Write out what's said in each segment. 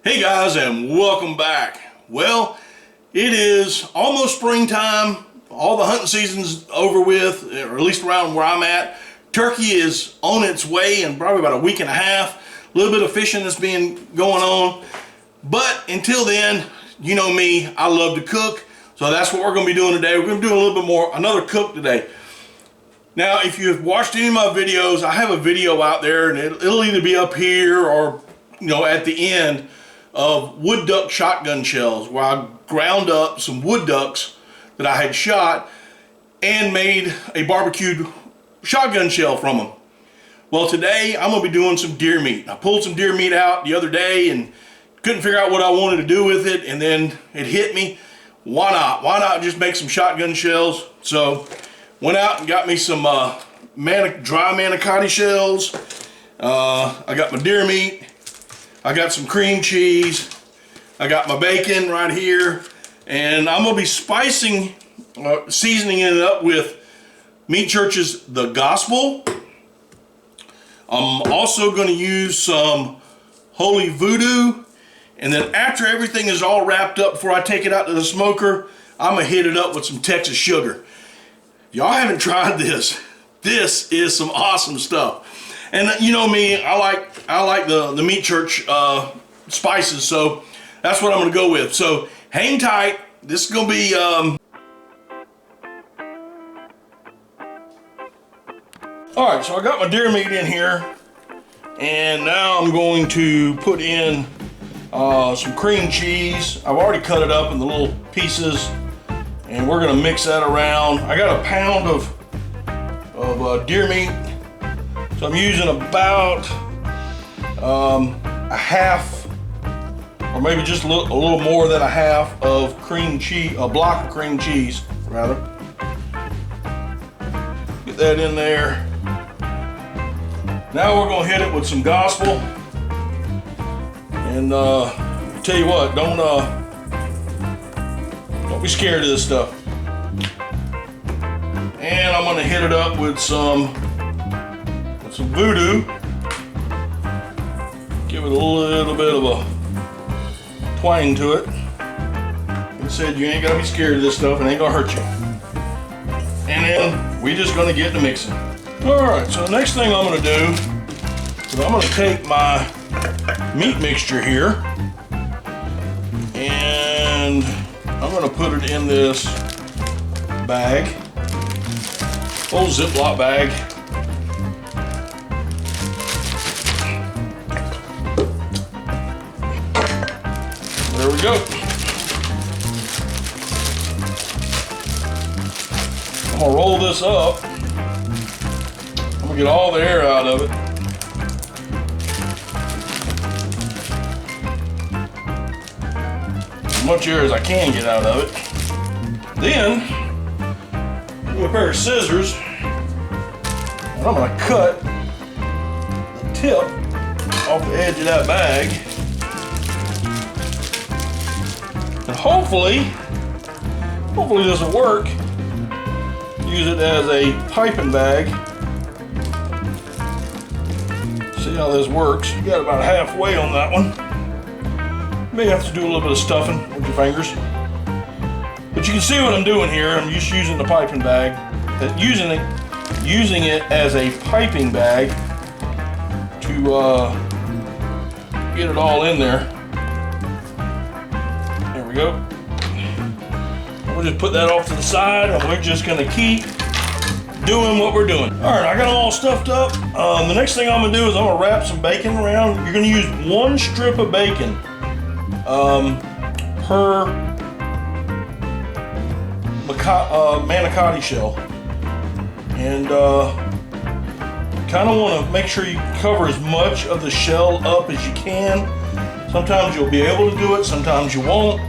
Hey guys, and welcome back. Well, it is almost springtime. All the hunting season's over with, or at least around where I'm at. Turkey is on its way in probably about a week and a half. A little bit of fishing that's been going on. But until then, you know me, I love to cook. So that's what we're going to be doing today. We're going to do a little bit more, another cook today. Now, if you've watched any of my videos, I have a video out there, and it'll either be up here or, at the end, of wood duck shotgun shells, where I ground up some wood ducks that I had shot and made a barbecued shotgun shell from them. Well, today I'm gonna be doing some deer meat. I pulled some deer meat out the other day and couldn't figure out what I wanted to do with it, and then it hit me. Why not? Why not just make some shotgun shells? So went out and got me some dry manicotti shells. I got my deer meat. I got some cream cheese. I got my bacon right here. And I'm gonna be seasoning it up with Meat Church's The Gospel. I'm also gonna use some Holy Voodoo. And then after everything is all wrapped up, before I take it out to the smoker, I'm gonna hit it up with some Texas sugar. Y'all haven't tried this. This is some awesome stuff. And you know me, I like the Meat Church spices, so that's what I'm gonna go with. So hang tight. This is gonna be all right. So I got my deer meat in here, and now I'm going to put in some cream cheese. I've already cut it up in the little pieces, and we're gonna mix that around. I got a pound of deer meat. So I'm using about a half, or maybe just a little more than a half of cream cheese, a block of cream cheese, rather. Get that in there. Now we're gonna hit it with some gospel. And tell you what, don't be scared of this stuff. And I'm gonna hit it up with some voodoo. Give it a little bit of a twang to it. It said you ain't gotta be scared of this stuff, it ain't gonna hurt you. And then we just gonna get to mixing. Alright, so the next thing I'm gonna do is I'm gonna take my meat mixture here and I'm gonna put it in this bag, old Ziploc bag. There we go. I'm gonna roll this up. I'm gonna get all the air out of it. As much air as I can get out of it. Then, with a pair of scissors, and I'm gonna cut the tip off the edge of that bag. And hopefully this will work. Use it as a piping bag. See how this works. You got about halfway on that one. You may have to do a little bit of stuffing with your fingers. But you can see what I'm doing here. I'm just using the piping bag. Using it as a piping bag to get it all in there. There we go. We'll just put that off to the side, and we're just gonna keep doing what we're doing. All right, I got them all stuffed up. The next thing I'm gonna do is I'm gonna wrap some bacon around. You're gonna use one strip of bacon per manicotti shell. And kind of want to make sure you cover as much of the shell up as you can. Sometimes you'll be able to do it, sometimes you won't.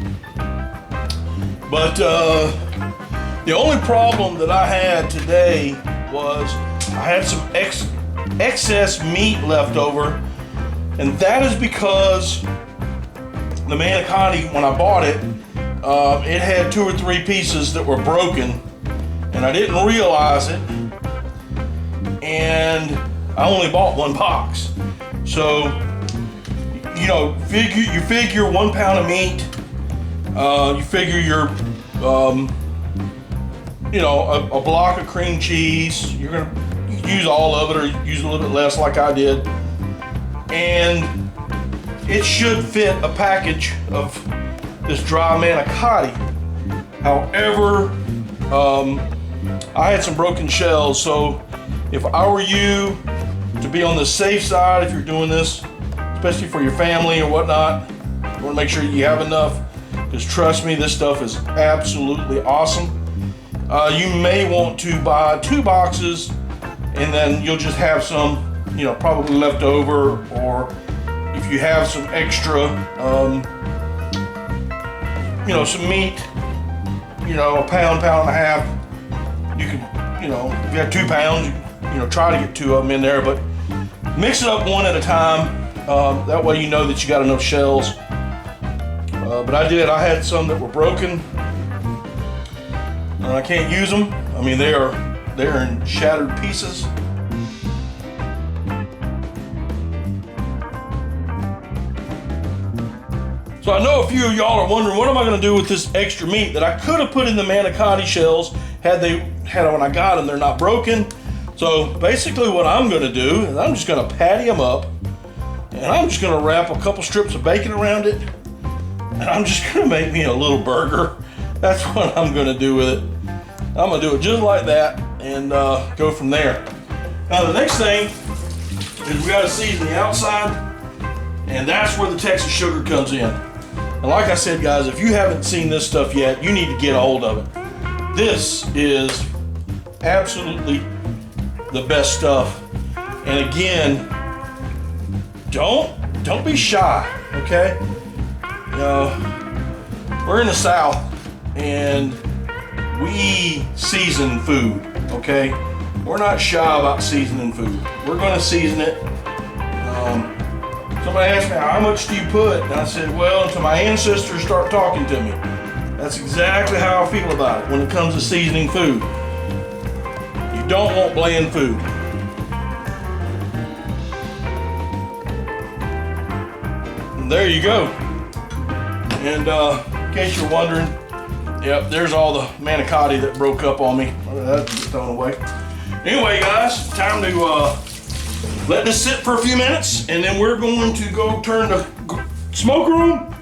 But the only problem that I had today was I had some excess meat left over, and that is because the manicotti, when I bought it, it had 2 or 3 pieces that were broken, and I didn't realize it, and I only bought 1 box. So you know, you figure 1 pound of meat. You figure your, you know, a block of cream cheese. You can use all of it or use a little bit less, like I did. And it should fit a package of this dry manicotti. However, I had some broken shells, so if I were you, to be on the safe side, if you're doing this, especially for your family or whatnot, you want to make sure you have enough, because trust me, this stuff is absolutely awesome. You may want to buy 2 boxes, and then you'll just have some, you know, probably left over, or if you have some extra, you know, some meat, you know, a pound, pound and a half, you can, you know, if you have 2 pounds, you know, try to get 2 of them in there, but mix it up 1 at a time. That way you know that you got enough shells. But I had some that were broken, and I can't use them. I mean, they're in shattered pieces. So I know a few of y'all are wondering, what am I going to do with this extra meat that I could have put in the manicotti shells had when I got them, they're not broken. So basically what I'm going to do is I'm just going to patty them up, and I'm just going to wrap a couple strips of bacon around it, and I'm just going to make me a little burger. That's what I'm going to do with it. I'm going to do it just like that and go from there. Now the next thing is we got to season the outside, and that's where the Texas sugar comes in. And like I said, guys, if you haven't seen this stuff yet, you need to get a hold of it. This is absolutely the best stuff. And again, don't be shy, okay? You know, we're in the South and we season food, okay? We're not shy about seasoning food. We're gonna season it. Somebody asked me, how much do you put? And I said, well, until my ancestors start talking to me. That's exactly how I feel about it when it comes to seasoning food. You don't want bland food. And there you go. And in case you're wondering, yep, there's all the manicotti that broke up on me. That's thrown away. Anyway, guys, time to let this sit for a few minutes, and then we're going to go turn the smoker on,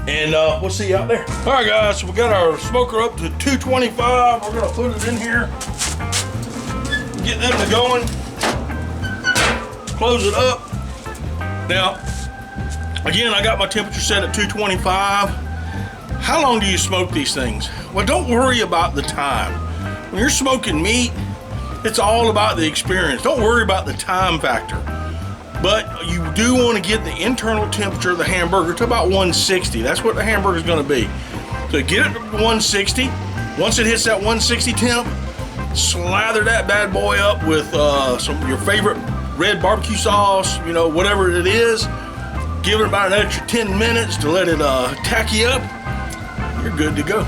and we'll see you out there. All right, guys, so we got our smoker up to 225. We're gonna put it in here, get them to going, close it up. Now, again, I got my temperature set at 225. How long do you smoke these things? Well, don't worry about the time. When you're smoking meat, it's all about the experience. Don't worry about the time factor. But you do want to get the internal temperature of the hamburger to about 160. That's what the hamburger is going to be. So get it to 160. Once it hits that 160 temp, slather that bad boy up with some of your favorite red barbecue sauce, you know, whatever it is. Give it about an extra 10 minutes to let it tacky up. You're good to go.